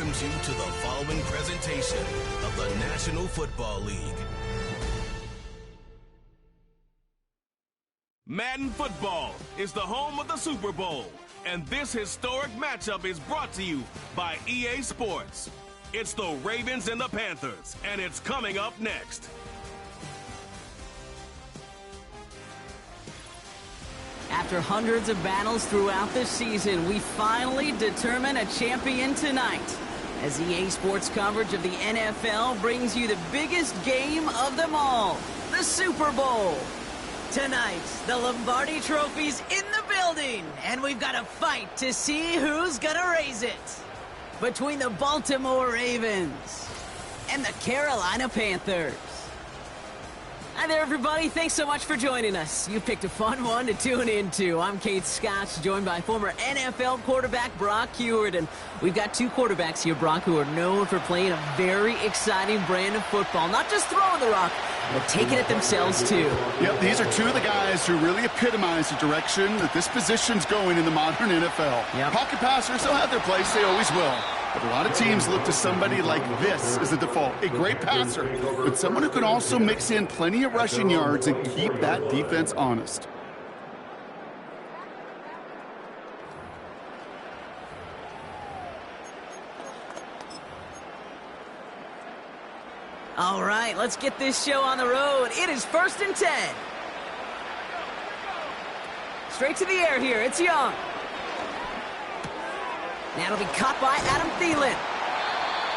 welcomes you to the following presentation of the National Football League. Madden Football is the home of the Super Bowl, and this historic matchup is brought to you by EA Sports. It's the Ravens and the Panthers, and it's coming up next. After hundreds of battles throughout the season, we finally determine a champion tonight, as EA Sports coverage of the NFL brings you the biggest game of them all, the Super Bowl. Tonight, the Lombardi Trophy's in the building, and we've got a fight to see who's gonna raise it. Between the Baltimore Ravens and the Carolina Panthers. Hi there, everybody. Thanks so much for joining us. You picked a fun one to tune into. I'm Kate Scott, joined by former NFL quarterback Brock Huard. And we've got two quarterbacks here, Brock, who are known for playing a very exciting brand of football. Not just throwing the rock, but taking it themselves, too. Yep, these are two of the guys who really epitomize the direction that this position's going in the modern NFL. Yep. Pocket passers, they'll have their place. They always will. But a lot of teams look to somebody like this as a default. A great passer, but someone who can also mix in plenty of rushing yards and keep that defense honest. All right, let's get this show on the road. It is 1st and 10. Straight to the air here. It's Young. That'll be caught by Adam Thielen.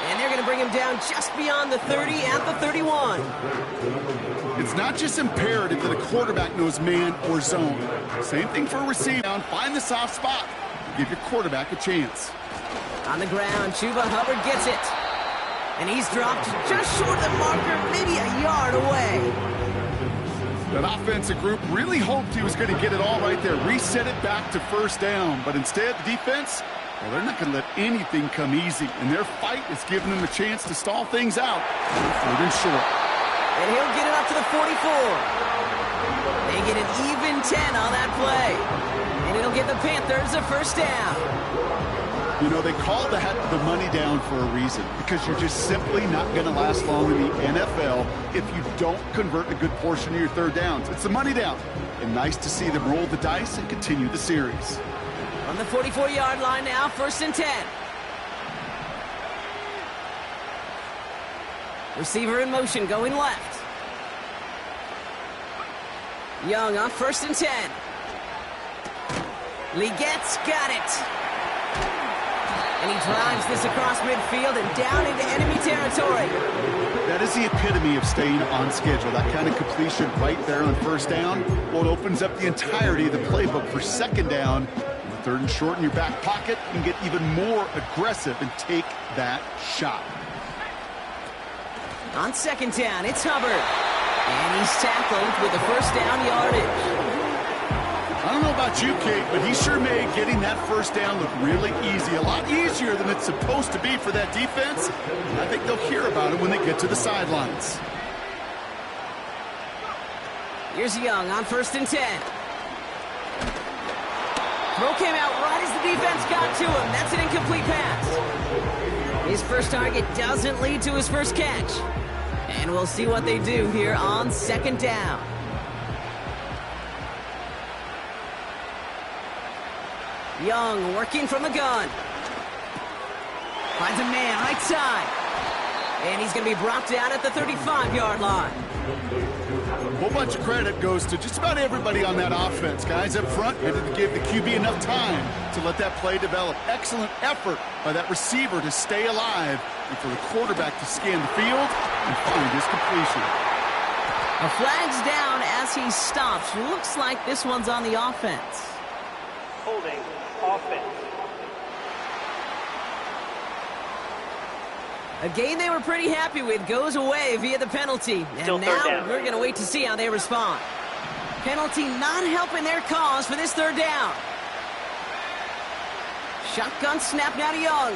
And they're going to bring him down just beyond the 30 at the 31. It's not just imperative that a quarterback knows man or zone. Same thing for a receiver. Find the soft spot. Give your quarterback a chance. On the ground, Chuba Hubbard gets it. And he's dropped just short of the marker, maybe a yard away. That offensive group really hoped he was going to get it all right there. Reset it back to first down. But instead, the defense, well, they're not going to let anything come easy. And their fight is giving them a chance to stall things out. 3rd and short. And he'll get it up to the 44. They get an even 10 on that play. And it'll get the Panthers a first down. You know, they call the money down for a reason, because you're just simply not going to last long in the NFL if you don't convert a good portion of your third downs. It's the money down. And nice to see them roll the dice and continue the series. On the 44-yard line now, 1st and 10. Receiver in motion, going left. Young on 1st and 10. Legette's got it. And he drives this across midfield and down into enemy territory. That is the epitome of staying on schedule. That kind of completion right there on first down. Well, it opens up the entirety of the playbook for second down. 3rd and short in your back pocket. You can get even more aggressive and take that shot. On 2nd down, it's Hubbard. And he's tackled with the first down yardage. I don't know about you, Kate, but he sure made getting that first down look really easy. A lot easier than it's supposed to be for that defense. And I think they'll hear about it when they get to the sidelines. Here's Young on 1st and 10. Throw came out right as the defense got to him. That's an incomplete pass. His first target doesn't lead to his first catch. And we'll see what they do here on 2nd down. Young working from the gun. Finds a man right side. And he's going to be brought down at the 35-yard line. A whole bunch of credit goes to just about everybody on that offense. Guys up front had to give the QB enough time to let that play develop. Excellent effort by that receiver to stay alive and for the quarterback to scan the field and find his completion. A flag's down as he stops. Looks like this one's on the offense. Holding offense. A game they were pretty happy with goes away via the penalty. And now we're going to wait to see how they respond. Penalty not helping their cause for this 3rd down. Shotgun snap now to Young.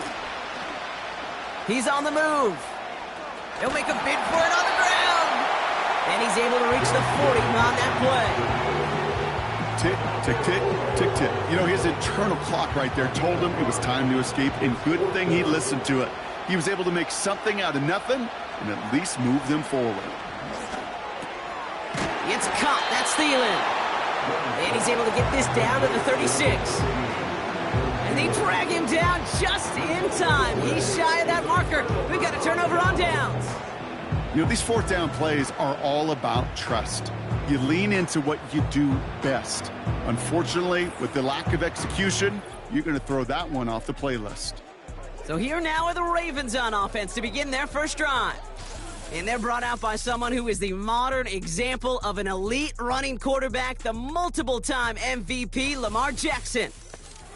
He's on the move. He'll make a bid for it on the ground. And he's able to reach the 40 on that play. Tick, tick, tick, tick, tick. You know, his internal clock right there told him it was time to escape, and good thing he listened to it. He was able to make something out of nothing and at least move them forward. It's caught. That's Thielen. And he's able to get this down to the 36. And they drag him down just in time. He's shy of that marker. We've got a turnover on downs. You know, these fourth down plays are all about trust. You lean into what you do best. Unfortunately, with the lack of execution, you're going to throw that one off the playlist. So here now are the Ravens on offense to begin their first drive. And they're brought out by someone who is the modern example of an elite running quarterback, the multiple-time MVP, Lamar Jackson.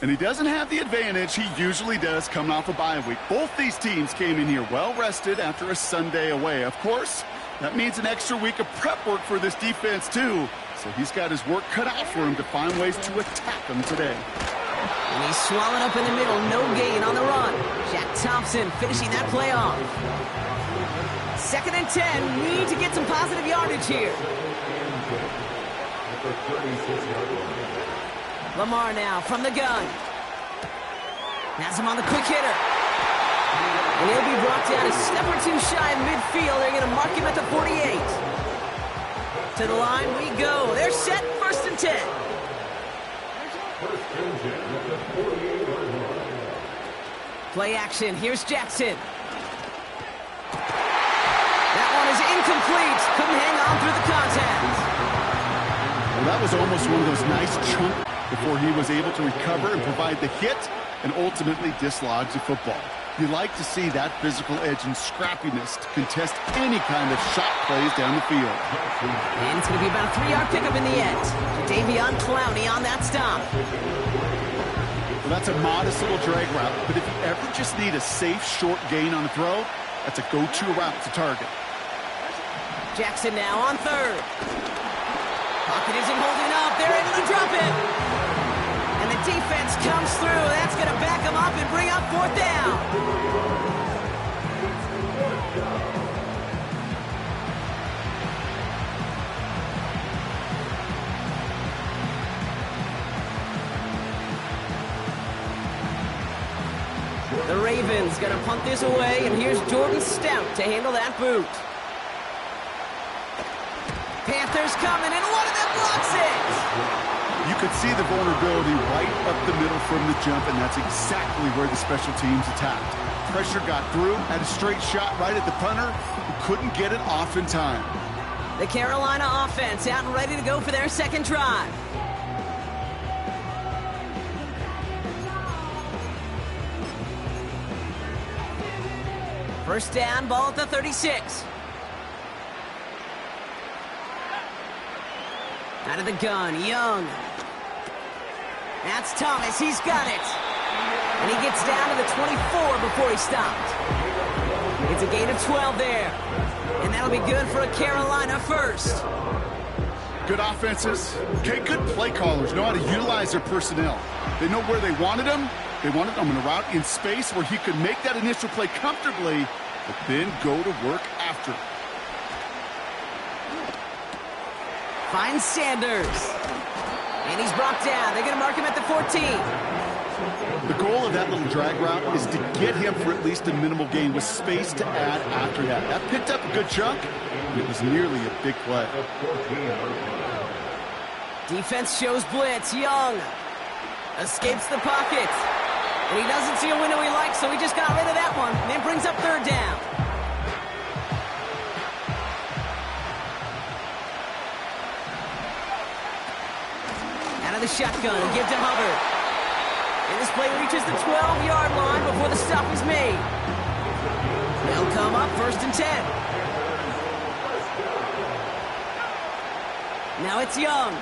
And he doesn't have the advantage he usually does coming off a bye week. Both these teams came in here well-rested after a Sunday away. Of course, that means an extra week of prep work for this defense, too. So he's got his work cut out for him to find ways to attack them today. And he's swallowed up in the middle, no gain on the run. Jack Thompson finishing that play off. 2nd and 10, need to get some positive yardage here. Lamar now from the gun. Has him on the quick hitter. And he'll be brought down a step or two shy of midfield. They're going to mark him at the 48. To the line we go. They're set, 1st and 10. Play action. Here's Jackson. That one is incomplete. Couldn't hang on through the contact. Well, that was almost one of those nice chunks before he was able to recover and provide the hit and ultimately dislodge the football. You like to see that physical edge and scrappiness to contest any kind of shot plays down the field. And it's going to be about a 3-yard pickup in the end. Davion Clowney on that stop. Well, that's a modest little drag route, but if you ever just need a safe, short gain on a throw, that's a go-to route to target. Jackson now on 3rd. Pocket isn't holding up. They're able to drop it. And the defense comes through. That's going to back them up and bring up 4th down. The Ravens going to punt this away, and here's Jordan Stout to handle that boot. Panthers coming, and one of them blocks it. You could see the vulnerability right up the middle from the jump, and that's exactly where the special teams attacked. Pressure got through, had a straight shot right at the punter, who couldn't get it off in time. The Carolina offense out and ready to go for their second drive. First down, ball at the 36. Out of the gun, Young. That's Thomas, he's got it. And he gets down to the 24 before he stopped. It's a gain of 12 there. And that'll be good for a Carolina first. Good offenses, okay, good play callers know how to utilize their personnel. They know where they wanted them. They wanted him in a route in space where he could make that initial play comfortably, but then go to work after. Finds Sanders. And he's brought down. They're going to mark him at the 14. The goal of that little drag route is to get him for at least a minimal gain with space to add after that. That picked up a good chunk, but it was nearly a big play. Defense shows blitz. Young escapes the pocket. And he doesn't see a window he likes, so he just got rid of that one. And then brings up 3rd down. Out of the shotgun, give to Hubbard. And this play reaches the 12-yard line before the stop is made. They'll come up 1st and 10. Now it's Young.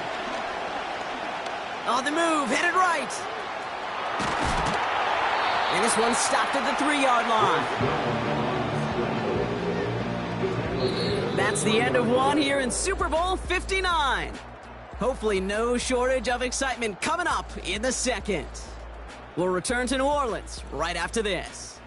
On the move, headed right. And this one stopped at the 3-yard line. That's the end of one here in Super Bowl 59. Hopefully no shortage of excitement coming up in the second. We'll return to New Orleans right after this.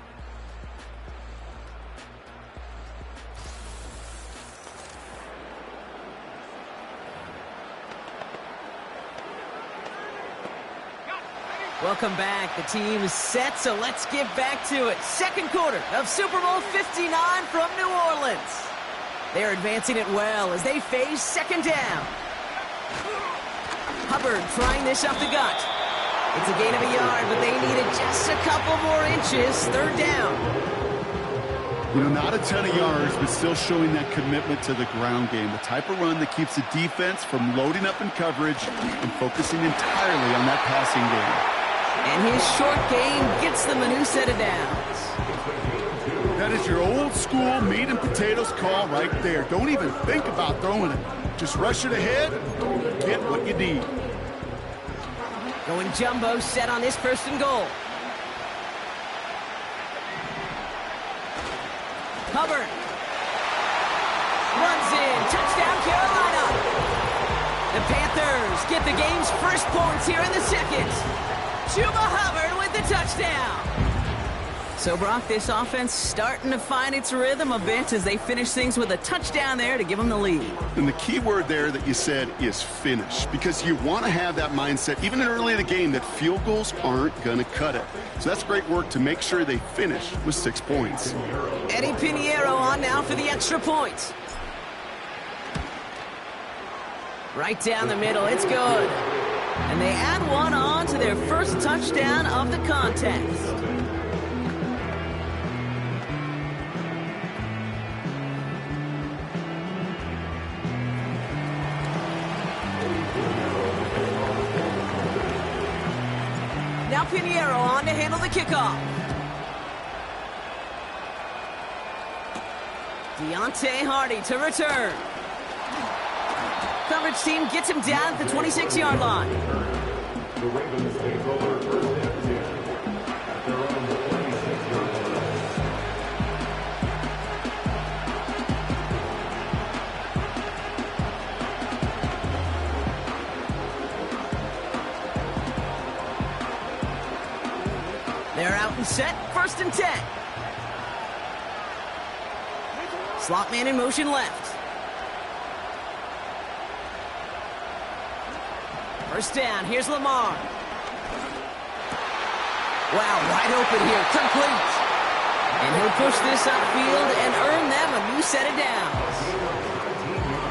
Welcome back. The team is set, so let's get back to it. Second quarter of Super Bowl 59 from New Orleans. They're advancing it well as they face second down. Hubbard trying this up the gut. It's a gain of a yard, but they needed just a couple more inches. Third down. You know, not a ton of yards, but still showing that commitment to the ground game. The type of run that keeps the defense from loading up in coverage and focusing entirely on that passing game. And his short game gets them a new set of downs. That is your old school meat and potatoes call right there. Don't even think about throwing it. Just rush it ahead, get what you need. Going jumbo set on this first and goal. Hubbard runs in. Touchdown, Carolina. The Panthers get the game's first points here in the second. Chuba Hubbard with the touchdown. So, Brock, this offense starting to find its rhythm a bit as they finish things with a touchdown there to give them the lead. And the key word there that you said is finish, because you want to have that mindset, even early in the game, that field goals aren't going to cut it. So that's great work to make sure they finish with 6 points. Eddie Pinheiro on now for the extra point. Right down the middle, it's good. And they add one on to their first touchdown of the contest. Now Pinheiro on to handle the kickoff. Deontay Hardy to return. Coverage team gets him down at the 26-yard line. The Ravens take over first and 10 at their own 26-yard line. They're out and set, first and 10. Slot man in motion left. First down, here's Lamar. Wow, wide open here, complete. And he'll push this upfield and earn them a new set of downs.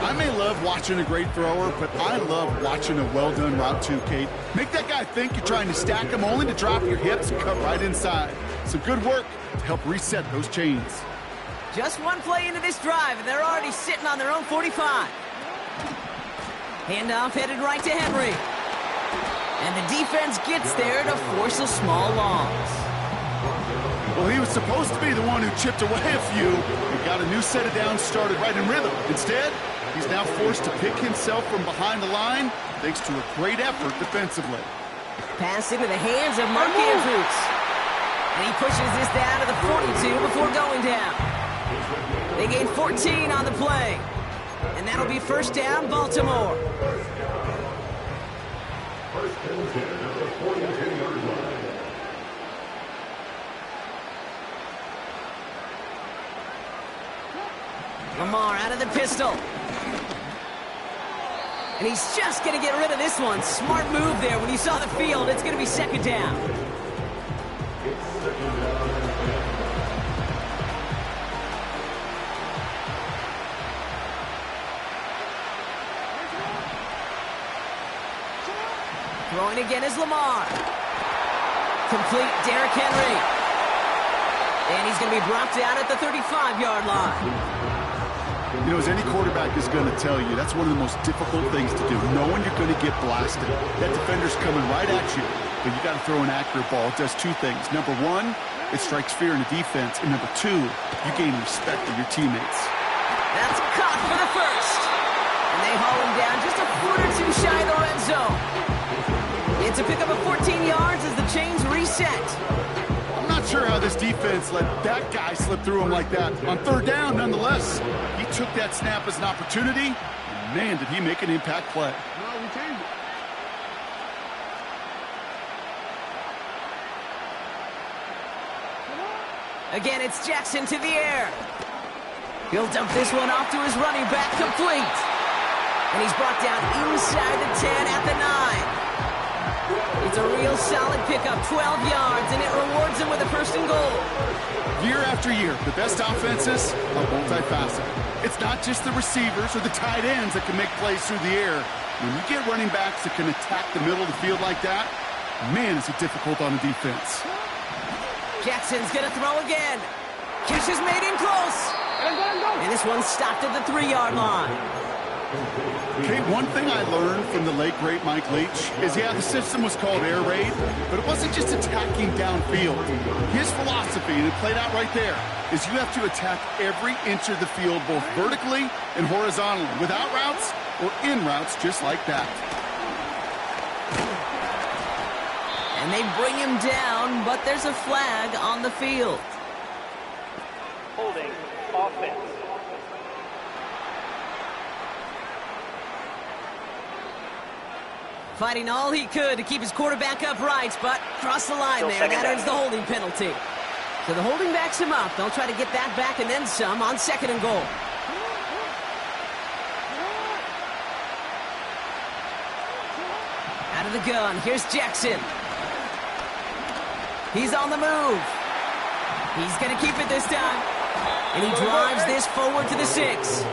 I may love watching a great thrower, but I love watching a well-done route too, Kate. Make that guy think you're trying to stack him only to drop your hips and cut right inside. Some good work to help reset those chains. Just one play into this drive, and they're already sitting on their own 45. Handoff headed right to Henry. And the defense gets there to force a small loss. Well, he was supposed to be the one who chipped away a few and got a new set of downs started right in rhythm. Instead, he's now forced to pick himself from behind the line thanks to a great effort defensively. Pass into the hands of Mark Andrews. And he pushes this down to the 42 before going down. They gain 14 on the play. And that'll be first down, Baltimore. First and 10 at the 42-yard line. Lamar out of the pistol. And he's just going to get rid of this one. Smart move there when he saw the field. It's going to be second down. It's second down. Throwing again is Lamar. Complete, Derrick Henry. And he's going to be brought down at the 35-yard line. You know, as any quarterback is going to tell you, that's one of the most difficult things to do, knowing you're going to get blasted. That defender's coming right at you, but you got to throw an accurate ball. It does two things. Number one, it strikes fear in the defense. And number two, you gain respect of your teammates. That's caught for the first. And they haul him down just a foot or two shy of the red zone. It's a pickup of 14 yards as the chains reset. I'm not sure how this defense let that guy slip through him like that. On third down, nonetheless, he took that snap as an opportunity. And man, did he make an impact play. Again, it's Jackson to the air. He'll dump this one off to his running back, complete. And he's brought down inside the 10 at the 9. It's a real solid pickup 12 yards, and it rewards him with a 1st and goal. Year after year, the best offenses are multifaceted. It's not just the receivers or the tight ends that can make plays through the air. When you get running backs that can attack the middle of the field like that, man, is it difficult on the defense. Jackson's going to throw again. Catch is made in close. And this one's stopped at the 3-yard line. Okay, one thing I learned from the late, great Mike Leach is, yeah, the system was called air raid, but it wasn't just attacking downfield. His philosophy, and it played out right there, is you have to attack every inch of the field, both vertically and horizontally, without routes or in routes just like that. And they bring him down, but there's a flag on the field. Holding offense. Fighting all he could to keep his quarterback upright, but crossed the line there. That earns the holding penalty. So the holding backs him up. They'll try to get that back and then some on 2nd and goal. Out of the gun, here's Jackson. He's on the move. He's going to keep it this time. And he drives this forward to the 6.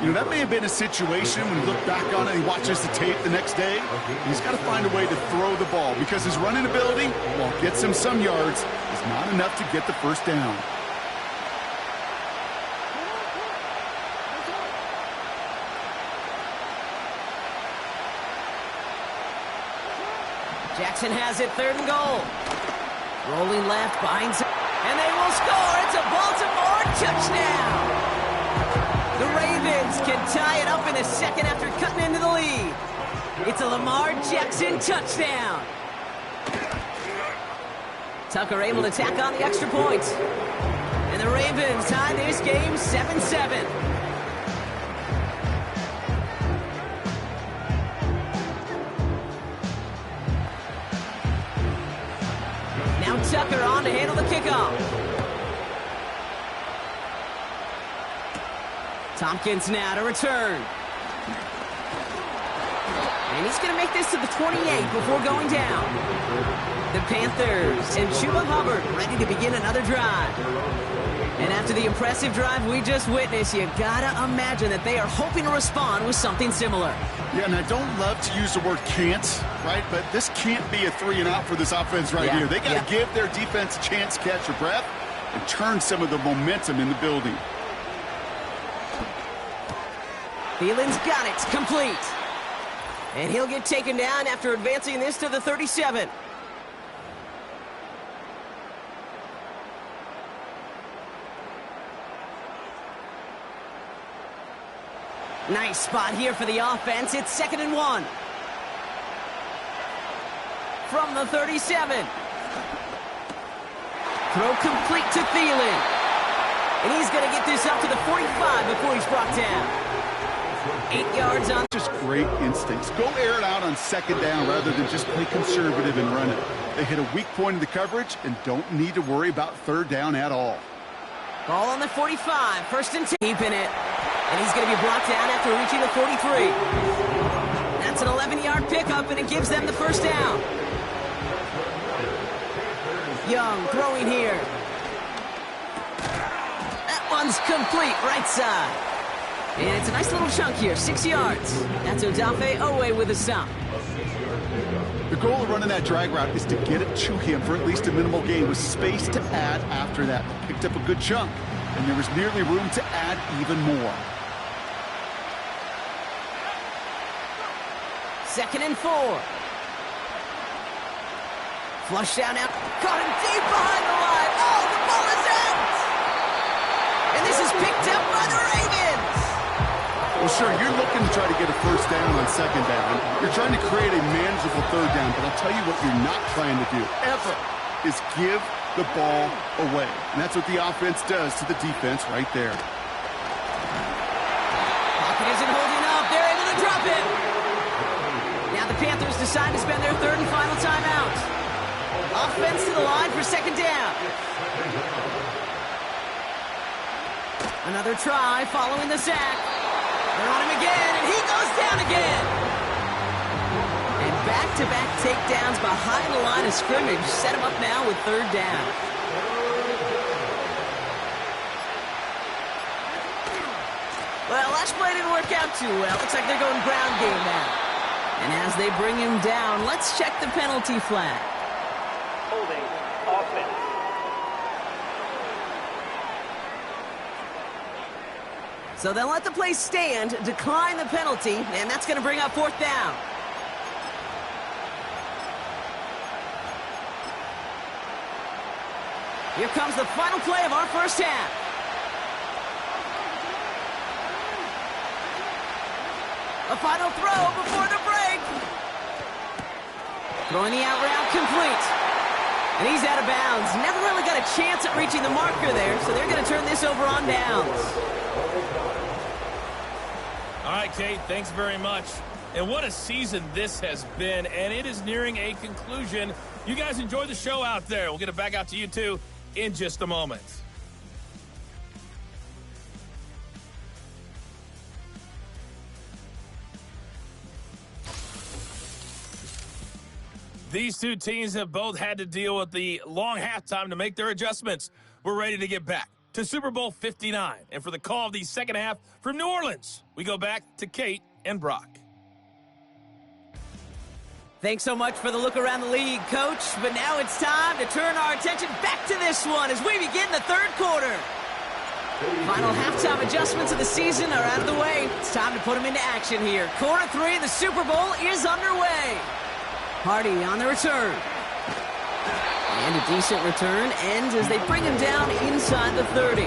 You know, that may have been a situation when you look back on it and he watches the tape the next day. He's got to find a way to throw the ball because his running ability, while it gets him some yards, is not enough to get the 1st down. Jackson has it, 3rd and goal. Rolling left, behind him, and they will score. It's a Baltimore touchdown. The Ravens can tie it up in a second after cutting into the lead. It's a Lamar Jackson touchdown. Tucker able to tack on the extra point. And the Ravens tie this game 7-7. Now Tucker on to handle the kickoff. Tompkins now to return. And he's going to make this to the 28 before going down. The Panthers and Chuba Hubbard ready to begin another drive. And after the impressive drive we just witnessed, you gotta imagine that they are hoping to respond with something similar. Yeah, and I don't love to use the word can't, right? But this can't be a 3-and-out for this offense right here. They got to give their defense a chance to catch their breath and turn some of the momentum in the building. Thielen's got it, complete. And he'll get taken down after advancing this to the 37. Nice spot here for the offense. It's 2nd and 1. From the 37. Throw complete to Thielen. And he's going to get this up to the 45 before he's brought down. 8 yards on. Just great instincts. Go air it out on 2nd down rather than just play conservative and run it. They hit a weak point in the coverage and don't need to worry about 3rd down at all. Ball on the 45. 1st and 2. Keeping it. And he's going to be brought down after reaching the 43. That's an 11-yard pickup, and it gives them the 1st down. Young throwing here. That one's complete, right side. And it's a nice little chunk here, 6 yards. That's Odafe Owe with a stop. The goal of running that drag route is to get it to him for at least a minimal gain with space to add after that. Picked up a good chunk, and there was nearly room to add even more. 2nd and 4. Flush down out. Caught him deep behind the line. Oh, the ball is out! And this is picked up by the Ravens. Well, sure, you're looking to try to get a 1st down on 2nd down. You're trying to create a manageable 3rd down, but I'll tell you what you're not trying to do, ever, is give the ball away. And that's what the offense does to the defense right there. Pocket isn't holding up. They're able to drop it. Now the Panthers decide to spend their 3rd and final timeout. Offense to the line for 2nd down. Another try following the sack. They're on him again, and he goes down again. And back back-to-back takedowns behind the line of scrimmage. Set him up now with third down. Well, last play didn't work out too well. Looks like they're going ground game now. And as they bring him down, let's check the penalty flag. Holding offense. So they'll let the play stand, decline the penalty, and that's going to bring up fourth down. Here comes the final play of our first half. A final throw before the break. Throwing the out route complete. And he's out of bounds. Never really got a chance at reaching the marker there, so they're going to turn this over on downs. All right, Kate, thanks very much. And what a season this has been, and it is nearing a conclusion. You guys enjoy the show out there. We'll get it back out to you, too, in just a moment. These two teams have both had to deal with the long halftime to make their adjustments. We're ready to get back to Super Bowl 59. And for the call of the second half from New Orleans, we go back to Kate and Brock. Thanks so much for the look around the league, Coach. But now it's time to turn our attention back to this one as we begin the third quarter. Final halftime adjustments of the season are out of the way. It's time to put them into action here. Quarter 3 of the Super Bowl is underway. Hardy on the return. And a decent return ends as they bring him down inside the 30.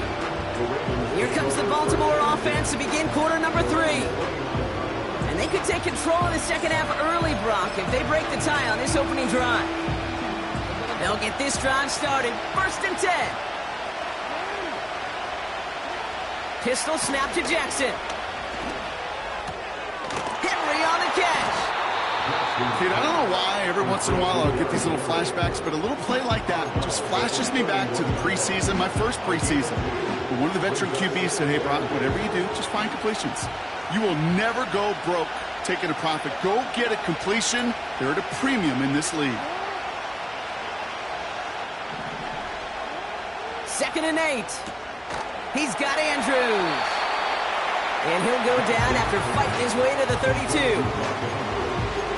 Here comes the Baltimore offense to begin quarter number 3. And they could take control of the second half early, Brock, if they break the tie on this opening drive. They'll get this drive started. First and 10. Pistol snap to Jackson. Henry on the catch. Kid, I don't know why every once in a while I'll get these little flashbacks, but a little play like that just flashes me back to the preseason, my first preseason. But one of the veteran QBs said, hey, Brock, whatever you do, just find completions. You will never go broke taking a profit. Go get a completion. They're at a premium in this league. 2nd and 8. He's got Andrews. And he'll go down after fighting his way to the 32.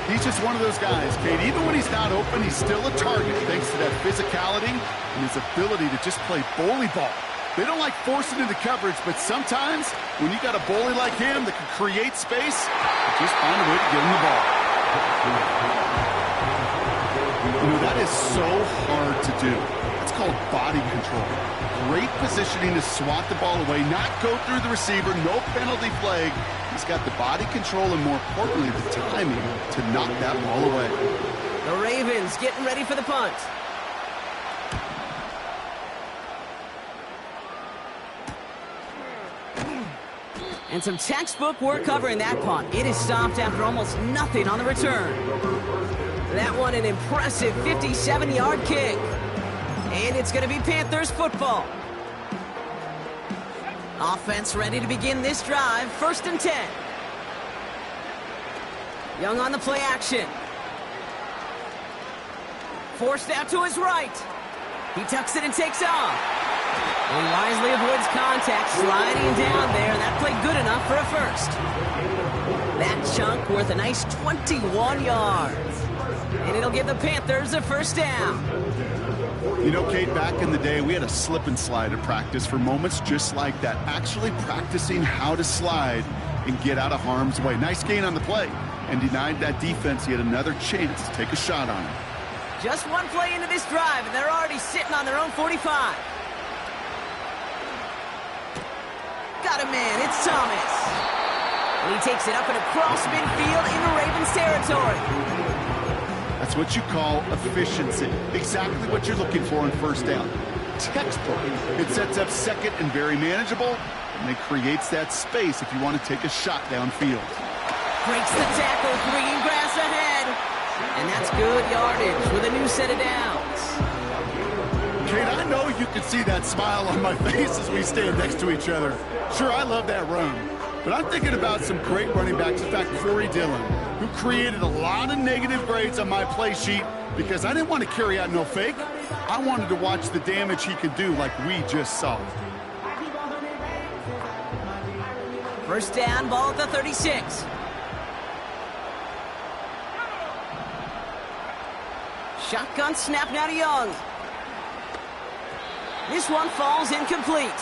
He's just one of those guys, Kate. Even when he's not open, he's still a target thanks to that physicality and his ability to just play bully ball. They don't like forcing into coverage, but sometimes when you got a bully like him that can create space, just find a way to get him the ball. You know, that is so hard to do. It's called body control. Great positioning to swat the ball away, not go through the receiver, no penalty flag. He's got the body control and, more importantly, the timing to knock that ball away. The Ravens getting ready for the punt. And some textbook work covering that punt. It is stopped after almost nothing on the return. That one an impressive 57-yard kick. And it's going to be Panthers football. Offense ready to begin this drive. 1st and 10. Young on the play action. Forced out to his right. He tucks it and takes off. He wisely avoids contact, sliding down there. That played good enough for a first. That chunk worth a nice 21 yards. And it'll give the Panthers a first down. You know, Kate, back in the day, we had a slip and slide at practice for moments just like that. Actually practicing how to slide and get out of harm's way. Nice gain on the play. And denied that defense yet another chance to take a shot on him. Just one play into this drive, and they're already sitting on their own 45. Got a man, it's Thomas. And he takes it up and across midfield into Ravens territory. That's what you call efficiency. Exactly what you're looking for in first down. Textbook. It sets up second and very manageable, and it creates that space if you want to take a shot downfield. Breaks the tackle, green grass ahead. And that's good yardage with a new set of downs. Kate, I know you can see that smile on my face as we stand next to each other. Sure, I love that run. But I'm thinking about some great running backs. In fact, Corey Dillon, who created a lot of negative grades on my play sheet because I didn't want to carry out no fake. I wanted to watch the damage he could do like we just saw. First down, ball at the 36. Shotgun snap now to Young. This one falls incomplete.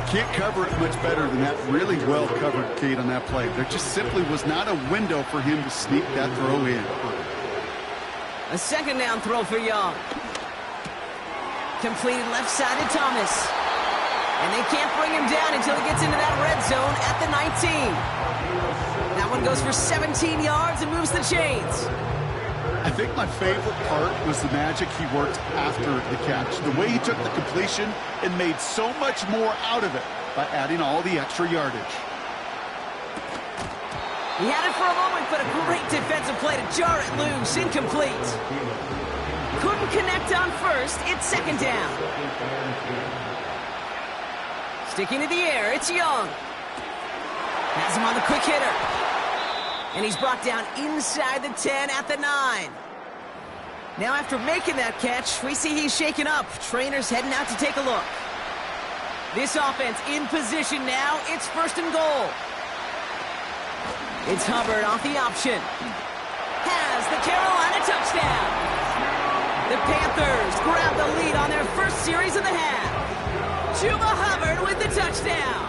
Can't cover it much better than that. Really well covered, Kate, on that play. There just simply was not a window for him to sneak that throw in. A second down throw for Young. Completed left side to Thomas. And they can't bring him down until he gets into that red zone at the 19. That one goes for 17 yards and moves the chains. I think my favorite part was the magic he worked after the catch. The way he took the completion and made so much more out of it by adding all the extra yardage. He had it for a moment, but a great defensive play to jar it loose. Incomplete. Couldn't connect on first. It's second down. Sticking to the air, it's Young. Has him on the quick hitter. And he's brought down inside the 10 at the 9. Now after making that catch, we see he's shaken up. Trainer's heading out to take a look. This offense in position now. It's first and goal. It's Hubbard off the option. Has the Carolina touchdown. The Panthers grab the lead on their first series of the half. Chuba Hubbard with the touchdown.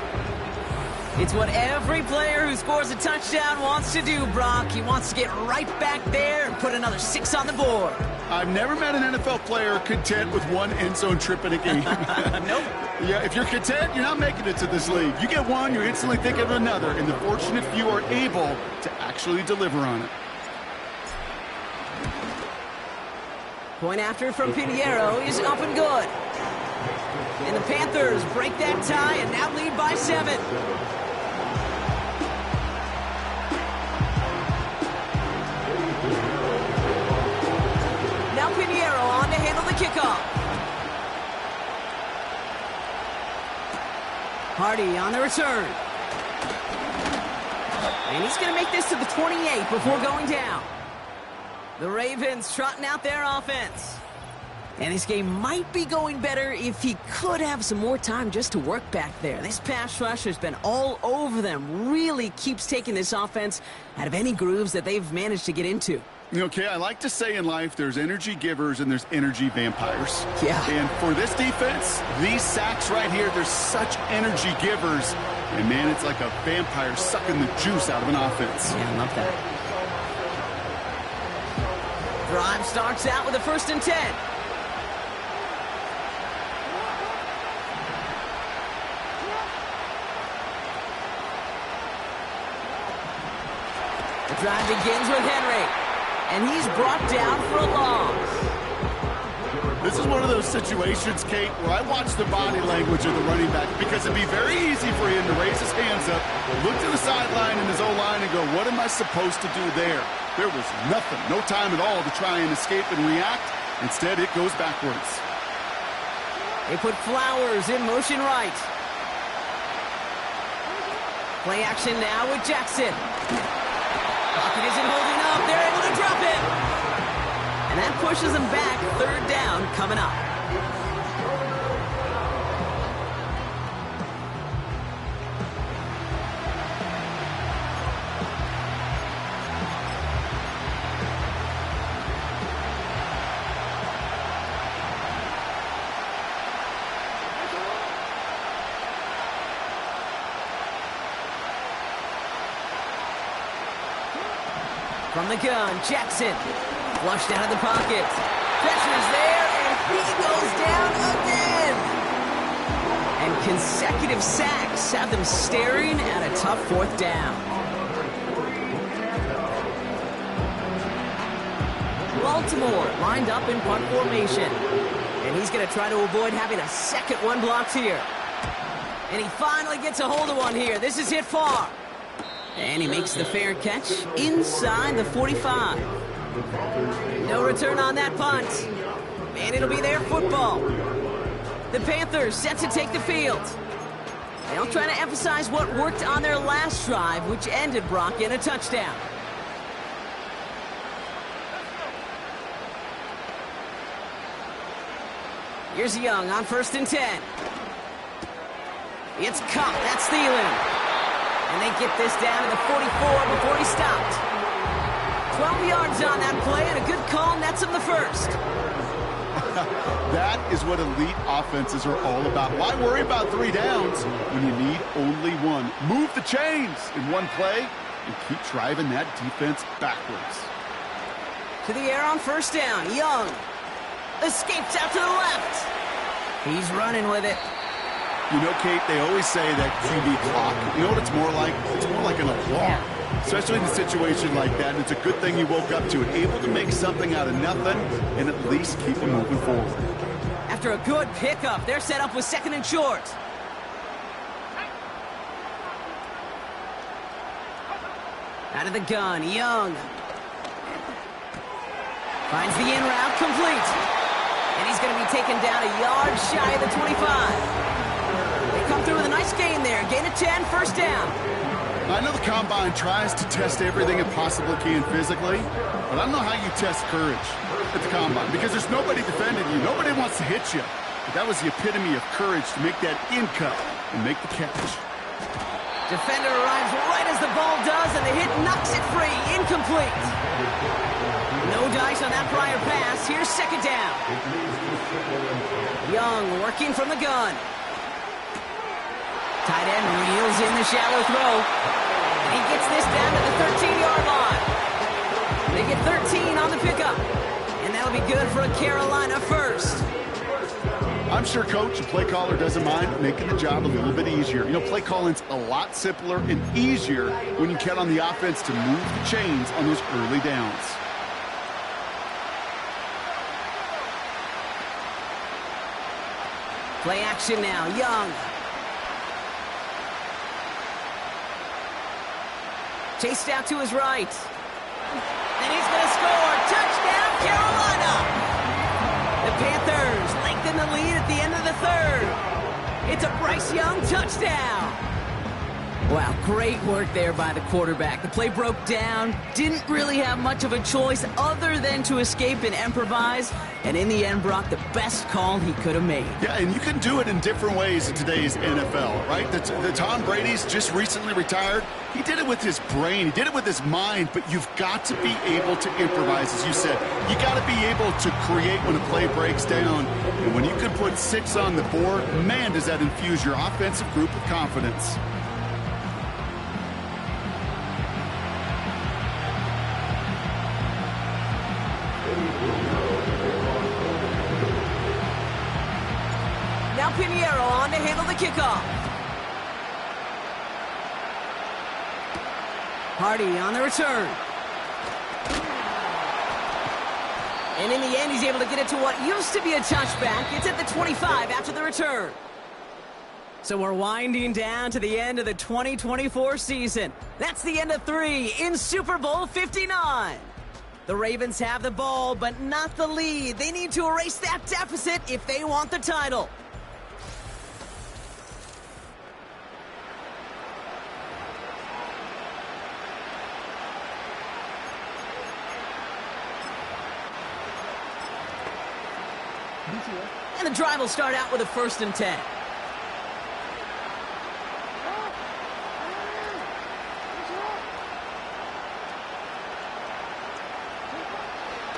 It's what every player who scores a touchdown wants to do, Brock. He wants to get right back there and put another 6 on the board. I've never met an NFL player content with one end zone trip in a game. Nope. Yeah, if you're content, you're not making it to this league. You get one, you're instantly thinking of another, and the fortunate few are able to actually deliver on it. Point after from Pinheiro is up and good. And the Panthers break that tie and now lead by 7. Now Pinheiro on to handle the kickoff. Hardy on the return. And he's going to make this to the 28 before going down. The Ravens trotting out their offense. And this game might be going better if he could have some more time just to work back there. This pass rush has been all over them. Really keeps taking this offense out of any grooves that they've managed to get into. Okay, I like to say in life there's energy givers and there's energy vampires. Yeah. And for this defense, these sacks right here, they're such energy givers. And, man, it's like a vampire sucking the juice out of an offense. Yeah, I love that. Drive starts out with a 1st and 10. The drive begins with Henry, and he's brought down for a loss. This is one of those situations, Kate, where I watch the body language of the running back because it'd be very easy for him to raise his hands up, look to the sideline in his O-line and go, what am I supposed to do there? There was nothing, no time at all to try and escape and react. Instead, it goes backwards. They put Flowers in motion right. Play action now with Jackson. Pocket isn't holding up. They're able to drop it. And that pushes them back. 3rd down coming up. From the gun, Jackson. Flushed out of the pocket. Pressure's there, and he goes down again. And consecutive sacks have them staring at a tough 4th down. Baltimore lined up in punt formation. And he's going to try to avoid having a second one blocked here. And he finally gets a hold of one here. This is hit far. And he makes the fair catch inside the 45. No return on that punt. And it'll be their football. The Panthers set to take the field. They'll try to emphasize what worked on their last drive, which ended, Brock, in a touchdown. Here's Young on 1st and 10. It's Cup. That's Thielen. And they get this down to the 44 before he stopped. 12 yards on that play, and a good call nets him the first. That is what elite offenses are all about. Why worry about 3 downs when you need only one? Move the chains in one play and keep driving that defense backwards. To the air on 1st down. Young escapes out to the left. He's running with it. You know, Kate, they always say that QB clock, you know what it's more like? It's more like an alarm, especially in a situation like that. And it's a good thing you woke up to it, able to make something out of nothing and at least keep them moving forward. After a good pickup, they're set up with 2nd and short. Out of the gun, Young. Finds the in route, complete. And he's going to be taken down a yard shy of the 25. They come through with a nice gain there. Gain of 10, 1st down. I know the Combine tries to test everything it possibly can physically, but I don't know how you test courage at the Combine because there's nobody defending you. Nobody wants to hit you. But that was the epitome of courage to make that in cut and make the catch. Defender arrives right as the ball does, and the hit knocks it free. Incomplete. No dice on that prior pass. Here's 2nd down. Young working from the gun. Tight end reels in the shallow throw. And he gets this down to the 13-yard line. They get 13 on the pickup. And that'll be good for a Carolina first. I'm sure coach and play caller doesn't mind making the job a little bit easier. You know, play calling's a lot simpler and easier when you count on the offense to move the chains on those early downs. Play action now. Young. Chased out to his right. And he's going to score. Touchdown, Carolina! The Panthers lengthen the lead at the end of the 3rd. It's a Bryce Young touchdown. Wow, great work there by the quarterback. The play broke down, didn't really have much of a choice other than to escape and improvise, and in the end brought the best call he could have made. Yeah, and you can do it in different ways in today's NFL, right? The Tom Brady's just recently retired. He did it with his brain. He did it with his mind, but you've got to be able to improvise, as you said. You got to be able to create when a play breaks down. And when you can put 6 on the board, man, does that infuse your offensive group with confidence. Now Pinheiro on to handle the kickoff. Hardy on the return. And in the end, he's able to get it to what used to be a touchback. It's at the 25 after the return. So we're winding down to the end of the 2024 season. That's the end of 3 in Super Bowl 59. The Ravens have the ball, but not the lead. They need to erase that deficit if they want the title. And the drive will start out with a 1st and 10.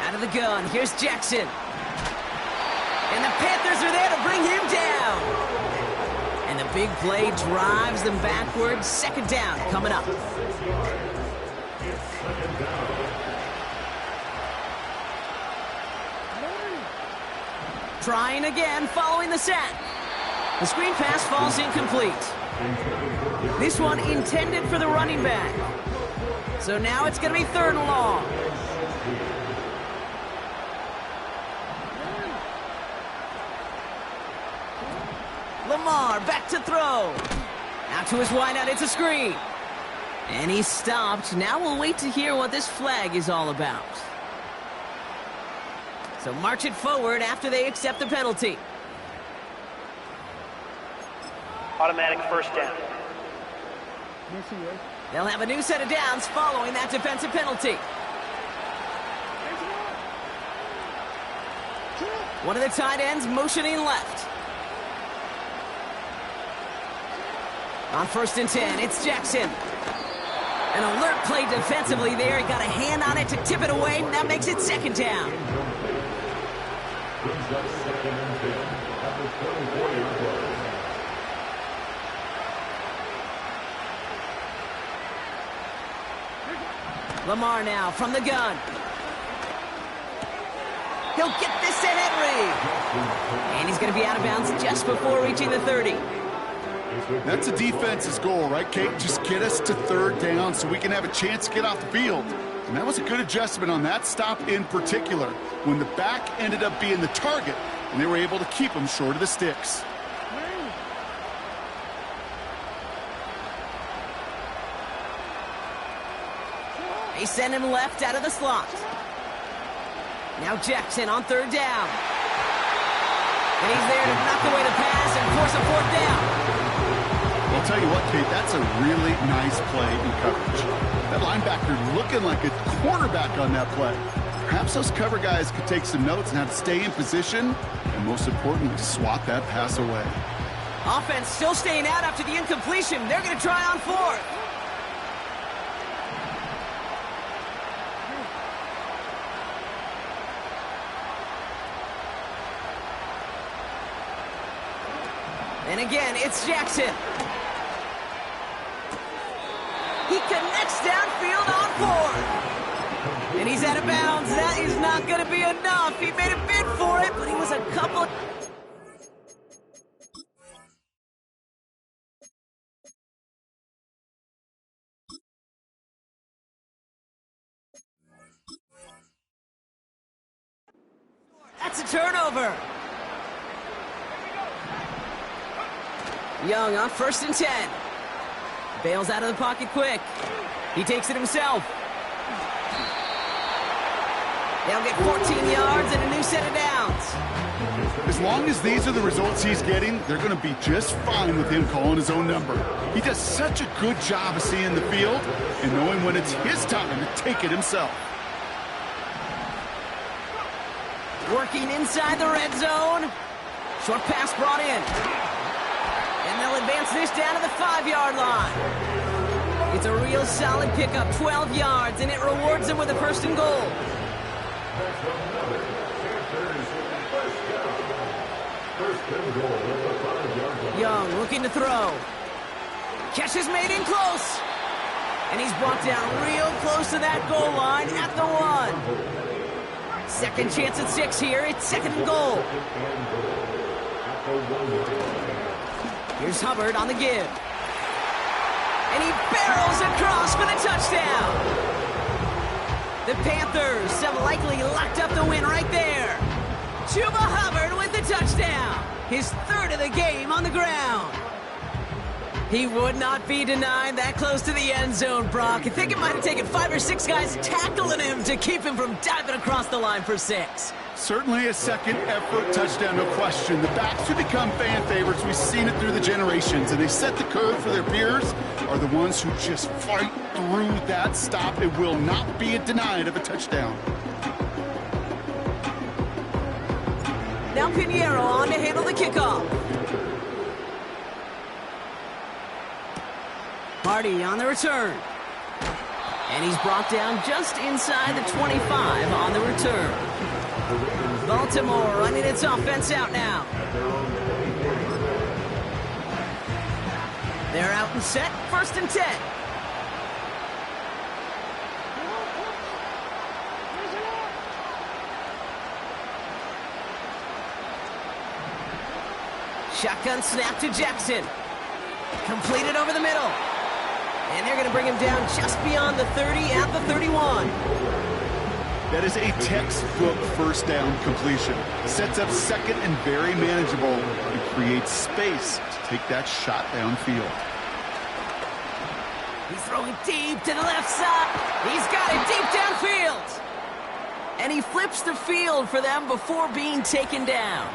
Out of the gun, here's Jackson. And the Panthers are there to bring him down. And the big play drives them backwards. 2nd down coming up. Trying again, following the sack. The screen pass falls incomplete. This one intended for the running back. So now it's going to be 3rd and long. Lamar back to throw. Out to his wideout, it's a screen. And he's stopped. Now we'll wait to hear what this flag is all about. So march it forward after they accept the penalty. Automatic first down. They'll have a new set of downs following that defensive penalty. One of the tight ends motioning left. On 1st and 10, it's Jackson. An alert play defensively there. He got a hand on it to tip it away. That makes it 2nd down. Brings up 2nd and 10 at the 24-yard line. Lamar now from the gun. He'll get this to Henry. And he's going to be out of bounds just before reaching the 30. That's a defense's goal, right, Kate? Just get us to 3rd down so we can have a chance to get off the field. And that was a good adjustment on that stop in particular, when the back ended up being the target, and they were able to keep him short of the sticks. They send him left out of the slot. Now Jackson on 3rd down. And he's there to knock away the pass and force a 4th down. Well, I'll tell you what, Kate, that's a really nice play in coverage. That linebacker looking like a cornerback on that play. Perhaps those cover guys could take some notes and have to stay in position, and most importantly, swat that pass away. Offense still staying out after the incompletion. They're going to try on 4th. And again, it's Jackson. He connects downfield on 4th. And he's out of bounds. That is not going to be enough. He made a bid for it, but he was a couple... That's a turnover. Young on 1st and 10. Bails out of the pocket quick. He takes it himself. They'll get 14 yards and a new set of downs. As long as these are the results he's getting, they're going to be just fine with him calling his own number. He does such a good job of seeing the field and knowing when it's his time to take it himself. Working inside the red zone. Short pass brought in. And they'll advance this down to the 5-yard line. It's a real solid pickup, 12 yards, and it rewards them with a 1st and goal. Young looking to throw. Catch is made in close. And he's brought down real close to that goal line at the 1. Second chance at 6 here. It's 2nd and goal. Here's Hubbard on the give. And he barrels across for the touchdown. The Panthers have likely locked up the win right there. Chuba Hubbard with the touchdown. His 3rd of the game on the ground. He would not be denied that close to the end zone, Brock. I think it might have taken 5 or 6 guys tackling him to keep him from diving across the line for 6. Certainly a second effort touchdown, no question. The backs who become fan favorites, we've seen it through the generations, and they set the curve for their peers, are the ones who just fight through that stop. It will not be denied of a touchdown. Now Pinheiro on to handle the kickoff. Hardy on the return. And he's brought down just inside the 25 on the return. Baltimore running its offense out now. They're out and set, 1st and 10. Shotgun snap to Jackson. Completed over the middle. And they're going to bring him down just beyond the 30 at the 31. That is a textbook 1st down completion. Sets up 2nd and very manageable and creates space to take that shot downfield. He's throwing deep to the left side. He's got it deep downfield. And he flips the field for them before being taken down.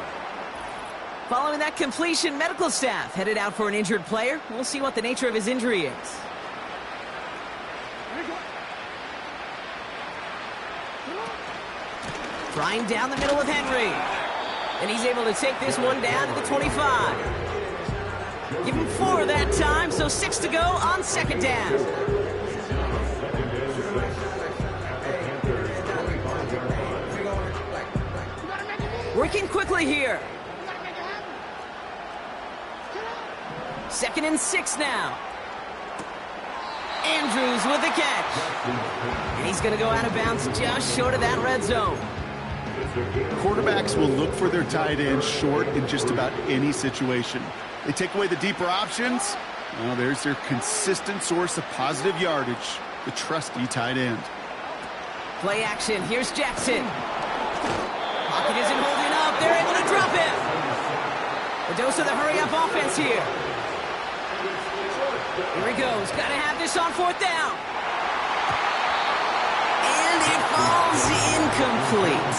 Following that completion, medical staff headed out for an injured player. We'll see what the nature of his injury is. Trying down the middle with Henry. And he's able to take this one down to the 25. Give him 4 that time, so 6 to go on second down. Working quickly here. 2nd and 6 now. Andrews with the catch. And he's going to go out of bounds just short of that red zone. Quarterbacks will look for their tight end short in just about any situation. They take away the deeper options. Well, there's their consistent source of positive yardage, the trusty tight end. Play action. Here's Jackson. Pocket isn't holding up. They're able to drop him. A dose of the hurry-up offense here. Here he goes. Got to have this on 4th down. And it falls incomplete.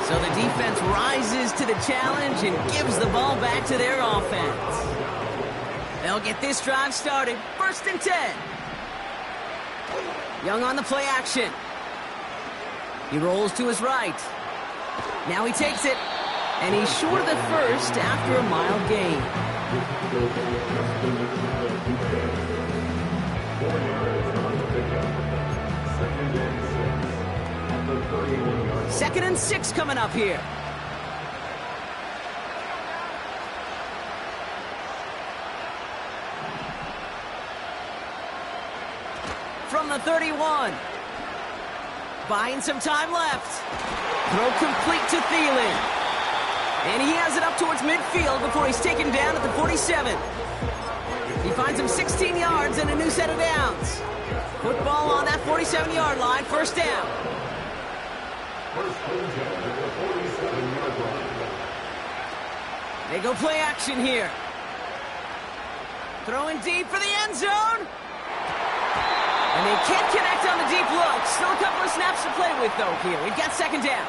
So the defense rises to the challenge and gives the ball back to their offense. They'll get this drive started. 1st and 10. Young on the play action. He rolls to his right. Now he takes it. And he's short of the first after a mild gain. 2nd and 6 coming up here. From the 31. Buying some time left. Throw complete to Thielen. And he has it up towards midfield before he's taken down at the 47. He finds him 16 yards and a new set of downs. Football on that 47-yard line, 1st down. They go play action here. Throwing deep for the end zone. And they can't connect on the deep look. Still a couple of snaps to play with, though, here. We've got 2nd down.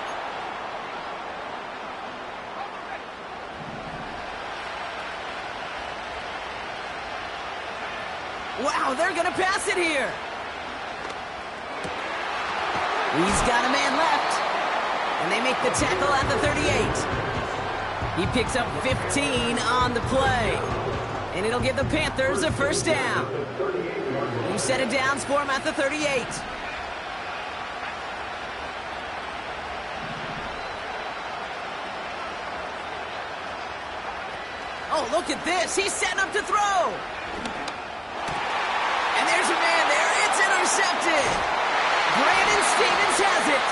Wow, they're going to pass it here. He's got a man left. And they make the tackle at the 38. He picks up 15 on the play. And it'll give the Panthers a 1st down. New set of downs for him at the 38. Oh, look at this. He's setting up to throw. And there's a man there. It's intercepted. Brandon Stevens has it.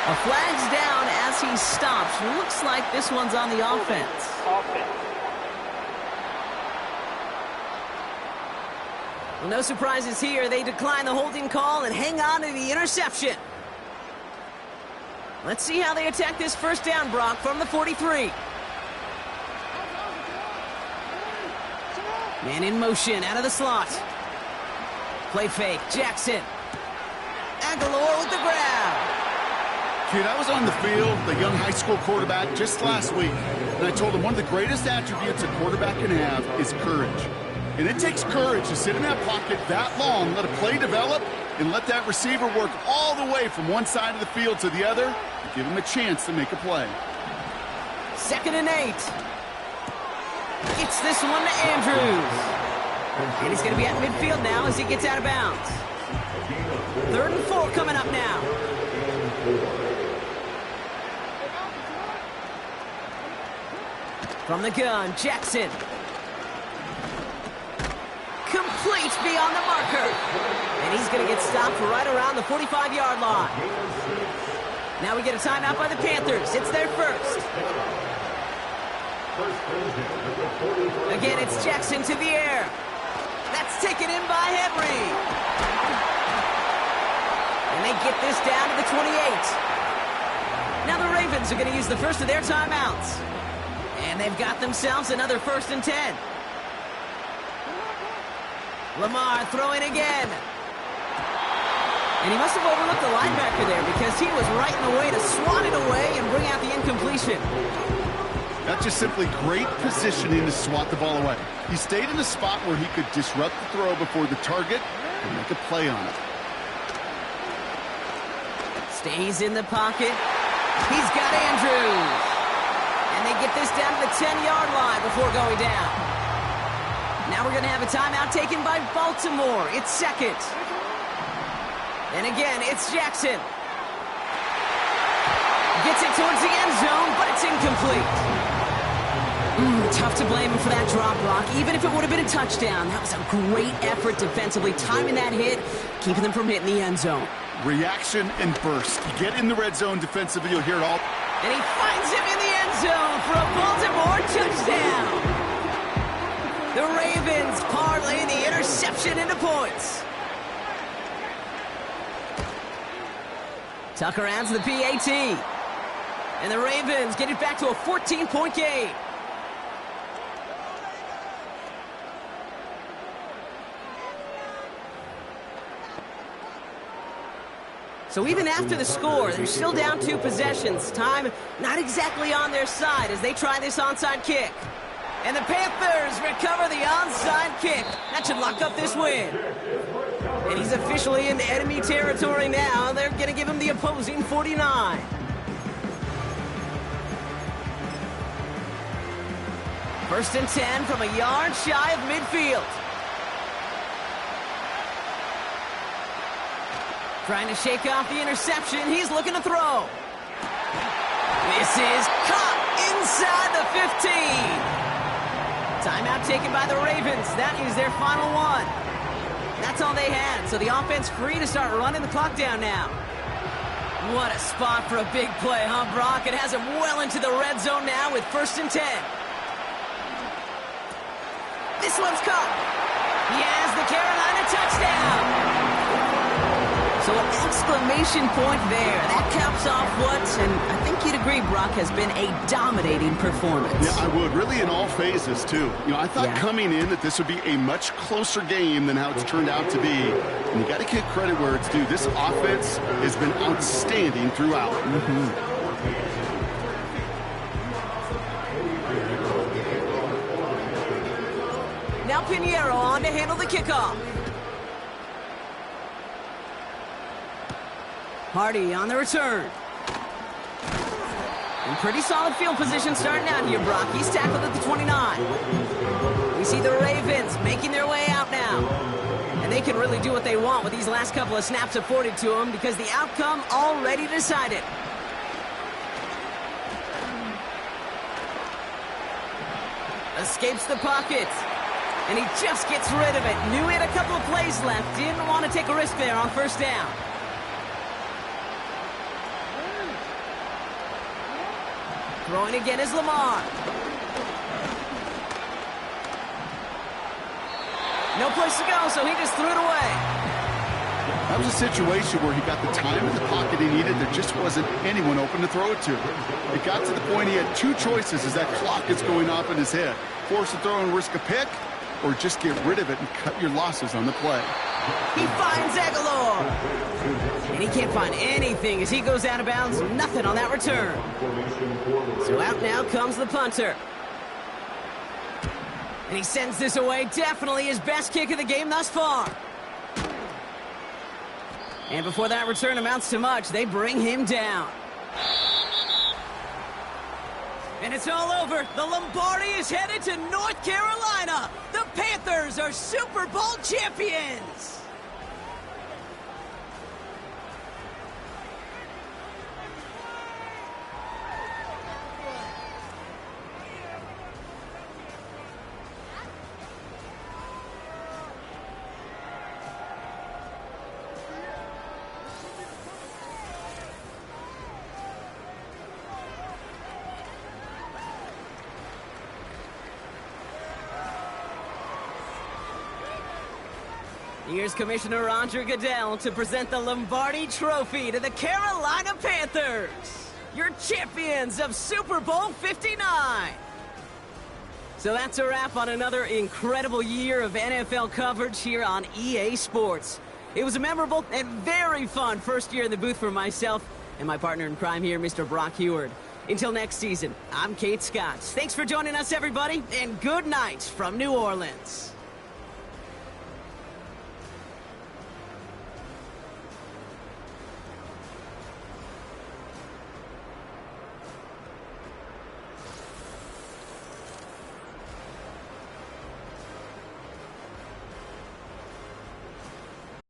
A flag's down as he stops. Looks like this one's on the offense. Well, no surprises here. They decline the holding call and hang on to the interception. Let's see how they attack this 1st down, Brock, from the 43. Man in motion, out of the slot. Play fake, Jackson. Aguilar with the grab. Kid, I was on the field, the young high school quarterback, just last week, and I told him one of the greatest attributes a quarterback can have is courage. And it takes courage to sit in that pocket that long, let a play develop, and let that receiver work all the way from one side of the field to the other to give him a chance to make a play. 2nd and 8. Gets this one to Andrews. And he's going to be at midfield now as he gets out of bounds. 3rd and 4 coming up now. From the gun, Jackson. Complete beyond the marker. And he's going to get stopped right around the 45-yard line. Now we get a timeout by the Panthers. It's their 1st. Again, it's Jackson to the air. That's taken in by Henry. And they get this down to the 28. Now the Ravens are going to use the first of their timeouts. And they've got themselves another 1st and 10. Lamar throwing again. And he must have overlooked the linebacker there because he was right in the way to swat it away and bring out the incompletion. That's just simply great positioning to swat the ball away. He stayed in a spot where he could disrupt the throw before the target and make a play on it. Stays in the pocket. He's got Andrews. And they get this down to the 10-yard line before going down. Now we're going to have a timeout taken by Baltimore. It's second. And again, it's Jackson. Gets it towards the end zone, but it's incomplete. Tough to blame him for that drop block, even if it would have been a touchdown. That was a great effort defensively, timing that hit, keeping them from hitting the end zone. Reaction and burst. You get in the red zone defensively, you'll hear it all. And he finds him in the end zone for a Baltimore touchdown. The Ravens parlay the interception into points. Tucker adds the PAT. And the Ravens get it back to a 14-point game. So even after the score, they're still down 2 possessions. Time not exactly on their side as they try this onside kick. And the Panthers recover the onside kick. That should lock up this win. And he's officially in enemy territory now. They're going to give him the opposing 49. First and 10 from a yard shy of midfield. Trying to shake off the interception. He's looking to throw. This is caught inside the 15. Timeout taken by the Ravens. That is their final one. That's all they had. So the offense free to start running the clock down now. What a spot for a big play, huh, Brock? It has him well into the red zone now with first and 10. This one's caught. He has the Carolina touchdown. So an exclamation point there. That caps off what, and I think you'd agree, Brock, has been a dominating performance. Yeah, I would. Really in all phases, too. You know, I thought coming in that this would be a much closer game than how it's turned out to be. And you got to give credit where it's due. This offense has been outstanding throughout. Now Pinheiro on to handle the kickoff. Hardy on the return. In pretty solid field position starting out here, Brock. He's tackled at the 29. We see the Ravens making their way out now. And they can really do what they want with these last couple of snaps afforded to them because the outcome already decided. Escapes the pocket. And he just gets rid of it. Knew he had a couple of plays left. Didn't want to take a risk there on first down. Throwing again is Lamar. No place to go, so he just threw it away. That was a situation where he got the time in the pocket he needed. There just wasn't anyone open to throw it to. It got to the point he had 2 choices as that clock is going off in his head. Force a throw and risk a pick, or just get rid of it and cut your losses on the play. He finds Aguilar. And he can't find anything as he goes out of bounds. Nothing on that return. So out now comes the punter. And he sends this away. Definitely his best kick of the game thus far. And before that return amounts to much, they bring him down. And it's all over. The Lombardi is headed to North Carolina. The Panthers are Super Bowl champions. Here's Commissioner Roger Goodell to present the Lombardi Trophy to the Carolina Panthers, your champions of Super Bowl 59. So that's a wrap on another incredible year of NFL coverage here on EA Sports. It was a memorable and very fun first year in the booth for myself and my partner in crime here, Mr. Brock Heward. Until next season, I'm Kate Scott. Thanks for joining us, everybody, and good night from New Orleans.